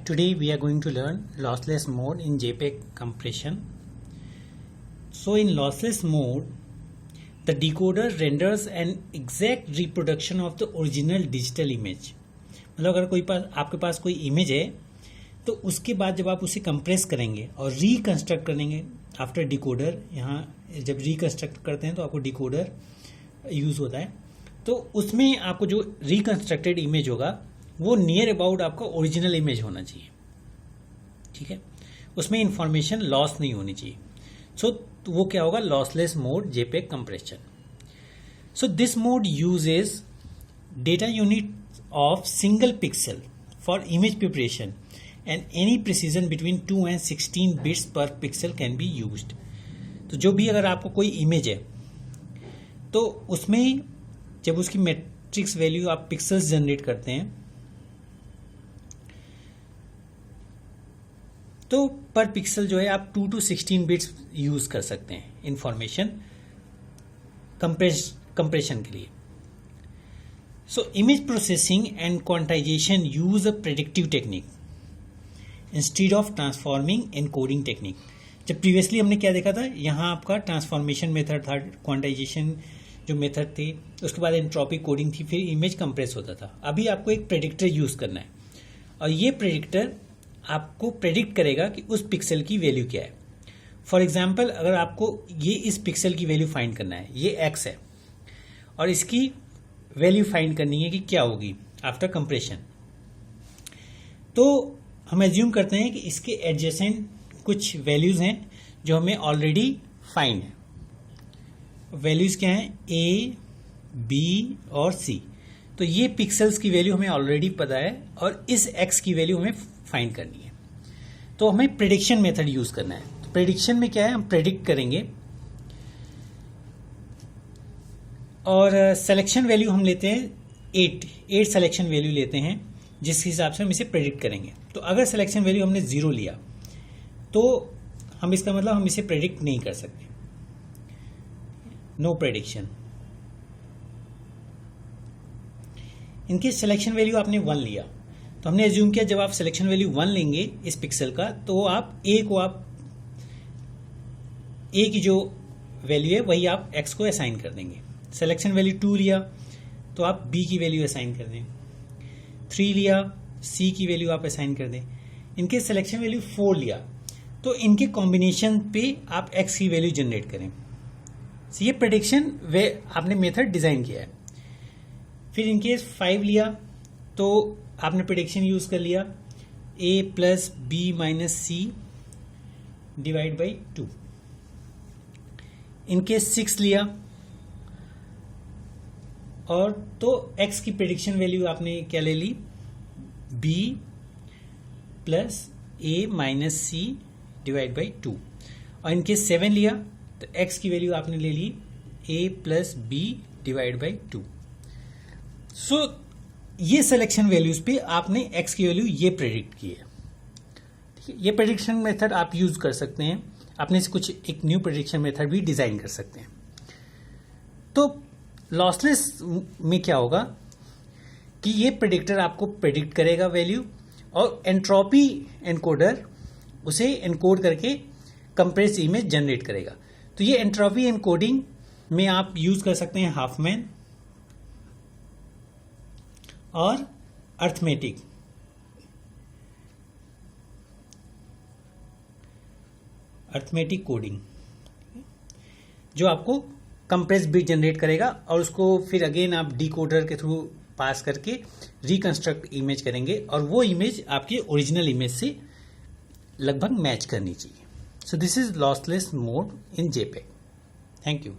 Today we are going to learn lossless mode in JPEG compression. So in lossless mode, the decoder renders an exact reproduction of the original digital image. मतलब अगर आपके पास कोई image है तो उसके बाद जब आप उसे कंप्रेस करेंगे और रिकंस्ट्रक्ट करेंगे आफ्टर डिकोडर, यहाँ जब रिकंस्ट्रक्ट करते हैं तो आपको डिकोडर यूज होता है, तो उसमें आपको जो रिकंस्ट्रक्टेड इमेज होगा वो नियर अबाउट आपका ओरिजिनल इमेज होना चाहिए. ठीक है, उसमें इंफॉर्मेशन लॉस नहीं होनी चाहिए. सो वो क्या होगा? Lossless mode JPEG compression. So this mode uses data unit of single pixel for image preparation and any precision between 2 and 16 bits पर पिक्सल कैन बी यूज्ड. तो जो भी अगर आपको कोई इमेज है तो उसमें जब उसकी मैट्रिक्स वैल्यू आप पिक्सल्स जनरेट करते हैं तो पर पिक्सल जो है आप 2 to 16 बिट्स यूज कर सकते हैं इंफॉर्मेशन कंप्रेशन के लिए. So image processing and quantization use a predictive technique instead of transforming encoding technique. जब प्रीवियसली हमने क्या देखा था, यहाँ आपका ट्रांसफॉर्मेशन मेथड था, क्वांटाइजेशन जो मेथड थे, उसके बाद एंट्रोपी कोडिंग थी, फिर इमेज कंप्रेस होता था. अभी आपको एक प्रेडिक्टर यूज करना है और ये प्रेडिक्टर आपको प्रेडिक्ट करेगा कि उस पिक्सल की वैल्यू क्या है. फॉर एग्जाम्पल, अगर आपको ये इस पिक्सल की वैल्यू फाइंड करना है, ये x है और इसकी वैल्यू फाइंड करनी है कि क्या होगी आफ्टर कंप्रेशन, तो हम एज्यूम करते हैं कि इसके एडजेसेंट कुछ वैल्यूज हैं जो हमें ऑलरेडी फाइंड है. वैल्यूज क्या हैं? a, b और c. तो ये पिक्सल्स की वैल्यू हमें ऑलरेडी पता है और इस x की वैल्यू हमें फाइंड करनी है. तो हमें प्रेडिक्शन मेथड यूज करना है. तो प्रेडिक्शन में क्या है, हम प्रेडिक्ट करेंगे और सिलेक्शन वैल्यू हम लेते हैं 8 सिलेक्शन वैल्यू लेते हैं जिस हिसाब से हम इसे प्रेडिक्ट करेंगे. तो अगर सिलेक्शन वैल्यू हमने 0 लिया तो हम इसका मतलब हम इसे प्रेडिक्ट नहीं कर सकते. No prediction. इनके सिलेक्शन वैल्यू आपने 1 लिया तो हमने एज्यूम किया जब आप सिलेक्शन वैल्यू 1 लेंगे इस पिक्सल का तो आप ए की जो वैल्यू है वही आप x को असाइन कर देंगे. सिलेक्शन वैल्यू 2 लिया तो आप b की वैल्यू असाइन कर दें. 3 लिया, c की वैल्यू आप असाइन कर दें. इनके सिलेक्शन वैल्यू 4 लिया तो इनके कॉम्बिनेशन पे आप x की वैल्यू जनरेट करें. So, ये प्रेडिक्शन आपने मेथड डिजाइन किया है. फिर इनके 5 लिया तो आपने प्रेडिक्शन यूज कर लिया a plus b minus c divide by 2. इनके 6 लिया और तो x की प्रेडिक्शन वैल्यू आपने क्या ले ली? b plus a minus c divide by 2. और इनके 7 लिया तो x की वैल्यू आपने ले ली a plus b divide by 2. सो ये सिलेक्शन वैल्यूज पे आपने x की वैल्यू ये प्रेडिक्ट की है. ठीक है, ये प्रेडिक्शन मेथड आप यूज कर सकते हैं. आपने से कुछ एक न्यू प्रेडिक्शन मेथड भी डिजाइन कर सकते हैं. तो लॉसलेस में क्या होगा कि ये प्रेडिक्टर आपको प्रेडिक्ट करेगा वैल्यू और एंट्रोपी एनकोडर उसे एनकोड करके कंप्रेस इमेज जनरेट करेगा. तो ये एंट्रोपी एनकोडिंग में आप यूज कर सकते हैं हाफमैन और अर्थमेटिक कोडिंग जो आपको कंप्रेस बिट जनरेट करेगा और उसको फिर अगेन आप डिकोडर के थ्रू पास करके रिकंस्ट्रक्ट इमेज करेंगे और वो इमेज आपकी ओरिजिनल इमेज से लगभग मैच करनी चाहिए. So this is lossless mode in JPEG. Thank you.